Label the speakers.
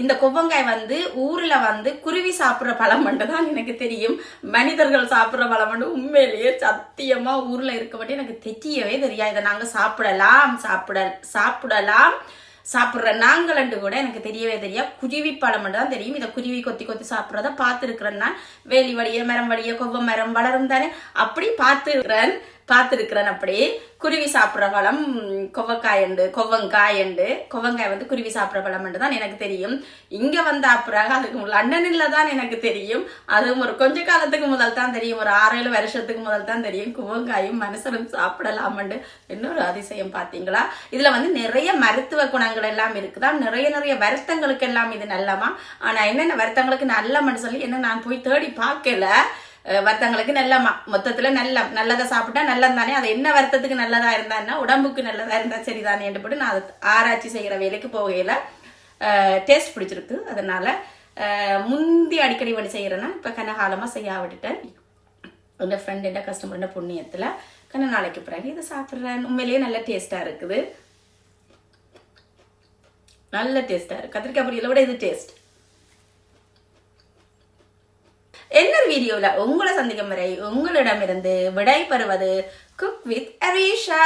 Speaker 1: இந்த கொவ்வங்காய் வந்து ஊர்ல வந்து குருவி சாப்பிடுற பழம் தான் எனக்கு தெரியும். மனிதர்கள் சாப்பிடுற பழம் உண்மையிலேயே சத்தியமா ஊர்ல இருக்க மட்டும் எனக்கு தெரியவே தெரியாது. இதை நாங்க சாப்பிடலாம் சாப்பிடுற நாங்களண்டு கூட எனக்கு தெரியவே தெரியாது. குருவி பழம் தான் தெரியும். இதை குருவி கொத்தி கொத்தி சாப்பிட்றத பார்த்துருக்கிறேன்னா வேலி வழிய மரம் வழிய கொவ்வ மரம் வளரும் தானே, அப்படி பார்த்துருக்கிறேன். அப்படி குருவி சாப்பிட்ற பழம் கொவ்வங்காய் வந்து குருவி சாப்பிட்ற பழம் தான் எனக்கு தெரியும். இங்க வந்த அப்புறம் அதுக்கு லண்டனில் தான் எனக்கு தெரியும். அதுவும் ஒரு கொஞ்ச காலத்துக்கு முதல் தான் தெரியும். ஒரு 6-7 வருஷத்துக்கு முதல் தான் தெரியும் கொவ்வங்காயும் மனுஷனும் சாப்பிடலாமண்டு. இன்னொரு அதிசயம் பார்த்தீங்களா, இதுல வந்து நிறைய மருத்துவ குணங்கள் எல்லாம் இருக்குதான். நிறைய வருத்தங்களுக்கு எல்லாம் இது நல்லமா. ஆனா என்னென்ன வருத்தங்களுக்கு நல்லமான்னு சொல்லி என்ன நான் போய் தேடி பார்க்கல. வருத்தங்களுக்கு நல்லமா, மொத்தத்துல நல்லதை சாப்பிட்டா நல்லது தானே. அது என்ன வருத்தத்துக்கு நல்லதா இருந்தான்னா உடம்புக்கு நல்லதா இருந்தா சரிதானே என்று போட்டு நான் அதை ஆராய்ச்சி செய்யற வேலைக்கு போகையில டேஸ்ட் பிடிச்சிருக்கு. அதனால முந்தி அடிக்கடி வழி செய்யறேன்னா இப்ப கனகாலமா செய்ய விட்டுட்டேன். என் ஃப்ரெண்ட் என்ற கஸ்டமர் புண்ணியத்துல கண்ண நாளைக்கு பிறகு இதை சாப்பிட்றேன். உண்மையிலேயே நல்ல டேஸ்டா இருக்குது. நல்ல டேஸ்டா இருக்கு. கத்திரிக்காய் பொரியலை விட இது டேஸ்ட். என்ன வீடியோல உங்களை சந்திக்கும் வரை உங்களிடமிருந்து விடை பெறுவது குக் வித் அரீஷா.